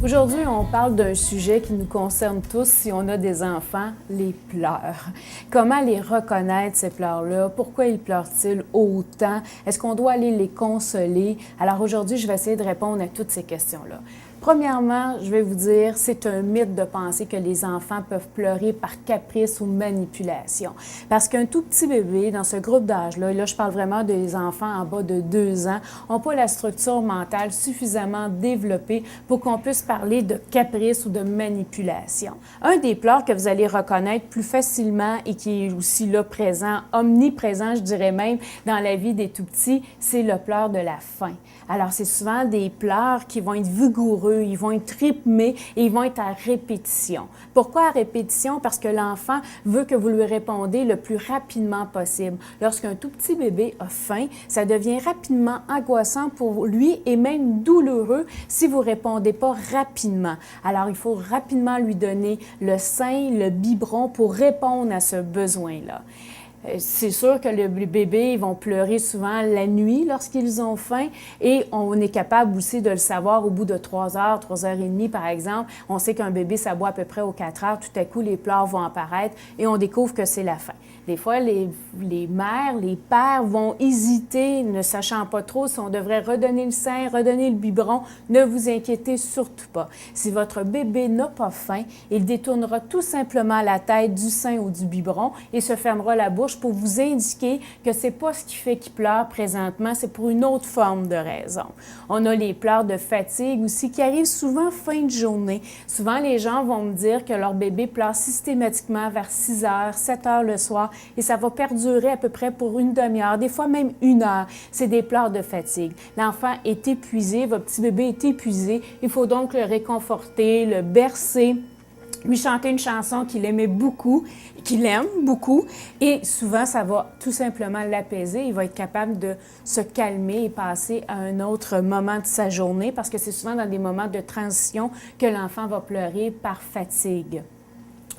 Aujourd'hui, on parle d'un sujet qui nous concerne tous si on a des enfants, les pleurs. Comment les reconnaître, ces pleurs-là? Pourquoi ils pleurent-ils autant? Est-ce qu'on doit aller les consoler? Alors aujourd'hui, je vais essayer de répondre à toutes ces questions-là. Premièrement, je vais vous dire, c'est un mythe de penser que les enfants peuvent pleurer par caprice ou manipulation. Parce qu'un tout petit bébé, dans ce groupe d'âge-là, et là je parle vraiment des enfants en bas de 2 ans, n'ont pas la structure mentale suffisamment développée pour qu'on puisse parler de caprice ou de manipulation. Un des pleurs que vous allez reconnaître plus facilement et qui est aussi là présent, omniprésent, je dirais même, dans la vie des tout-petits, c'est le pleur de la faim. Alors, c'est souvent des pleurs qui vont être vigoureux, ils vont être rythmés et ils vont être à répétition. Pourquoi à répétition? Parce que l'enfant veut que vous lui répondez le plus rapidement possible. Lorsqu'un tout petit bébé a faim, ça devient rapidement angoissant pour lui et même douloureux si vous ne répondez pas rapidement. Alors, il faut rapidement lui donner le sein, le biberon pour répondre à ce besoin-là. C'est sûr que les bébés vont pleurer souvent la nuit lorsqu'ils ont faim et on est capable aussi de le savoir au bout de 3 heures, 3 heures et demie par exemple. On sait qu'un bébé s'aboie à peu près aux 4 heures, tout à coup les pleurs vont apparaître et on découvre que c'est la faim. Des fois, les mères, les pères vont hésiter, ne sachant pas trop si on devrait redonner le sein, redonner le biberon. Ne vous inquiétez surtout pas. Si votre bébé n'a pas faim, il détournera tout simplement la tête du sein ou du biberon et se fermera la bouche pour vous indiquer que c'est pas ce qui fait qu'il pleure présentement, c'est pour une autre forme de raison. On a les pleurs de fatigue aussi qui arrivent souvent fin de journée. Souvent, les gens vont me dire que leur bébé pleure systématiquement vers 6 heures, 7 heures le soir et ça va perdurer à peu près pour une demi-heure, des fois même 1 heure. C'est des pleurs de fatigue. L'enfant est épuisé, votre petit bébé est épuisé. Il faut donc le réconforter, le bercer, lui chanter une chanson qu'il aimait beaucoup, qu'il aime beaucoup, et souvent, ça va tout simplement l'apaiser. Il va être capable de se calmer et passer à un autre moment de sa journée, parce que c'est souvent dans des moments de transition que l'enfant va pleurer par fatigue.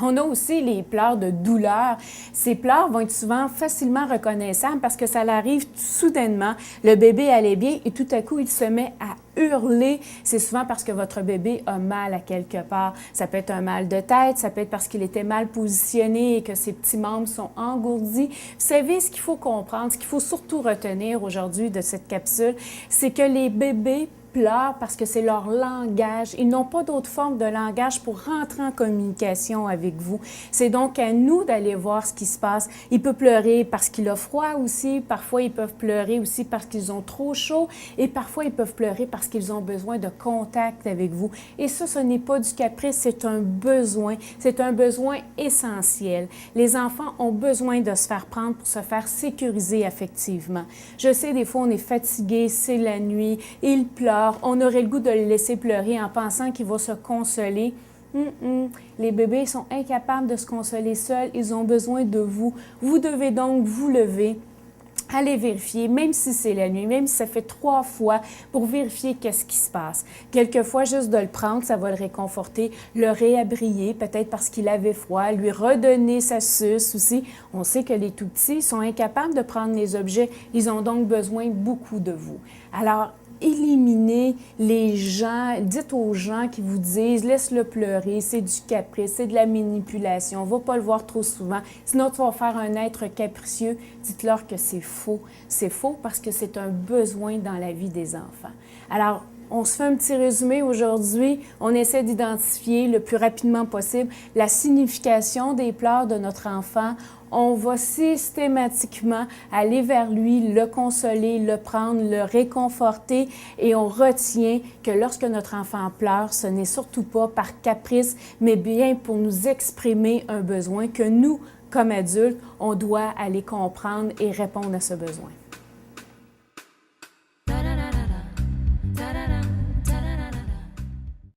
On a aussi les pleurs de douleur. Ces pleurs vont être souvent facilement reconnaissables parce que ça arrive soudainement. Le bébé allait bien et tout à coup, il se met à hurler. C'est souvent parce que votre bébé a mal à quelque part. Ça peut être un mal de tête, ça peut être parce qu'il était mal positionné et que ses petits membres sont engourdis. Vous savez, ce qu'il faut comprendre, ce qu'il faut surtout retenir aujourd'hui de cette capsule, c'est que les bébés pleurent parce que c'est leur langage. Ils n'ont pas d'autre forme de langage pour rentrer en communication avec vous. C'est donc à nous d'aller voir ce qui se passe. Il peut pleurer parce qu'il a froid aussi. Parfois, ils peuvent pleurer aussi parce qu'ils ont trop chaud. Et parfois, ils peuvent pleurer parce qu'ils ont besoin de contact avec vous. Et ça, ce n'est pas du caprice, c'est un besoin. C'est un besoin essentiel. Les enfants ont besoin de se faire prendre pour se faire sécuriser affectivement. Je sais, des fois, on est fatigué, c'est la nuit, ils pleurent. On aurait le goût de le laisser pleurer en pensant qu'il va se consoler. Les bébés sont incapables de se consoler seuls. Ils ont besoin de vous. Vous devez donc vous lever, aller vérifier, même si c'est la nuit, même si ça fait 3 fois, pour vérifier qu'est-ce qui se passe. Quelquefois, juste de le prendre, ça va le réconforter, le réabrier, peut-être parce qu'il avait froid, lui redonner sa suce aussi. On sait que les tout-petits sont incapables de prendre les objets. Ils ont donc besoin beaucoup de vous. Alors, éliminez les gens, dites aux gens qui vous disent « laisse-le pleurer, c'est du caprice, c'est de la manipulation, on ne va pas le voir trop souvent, sinon tu vas faire un être capricieux », dites-leur que c'est faux. C'est faux parce que c'est un besoin dans la vie des enfants. Alors, on se fait un petit résumé aujourd'hui. On essaie d'identifier le plus rapidement possible la signification des pleurs de notre enfant. On va systématiquement aller vers lui, le consoler, le prendre, le réconforter et on retient que lorsque notre enfant pleure, ce n'est surtout pas par caprice, mais bien pour nous exprimer un besoin que nous, comme adultes, on doit aller comprendre et répondre à ce besoin.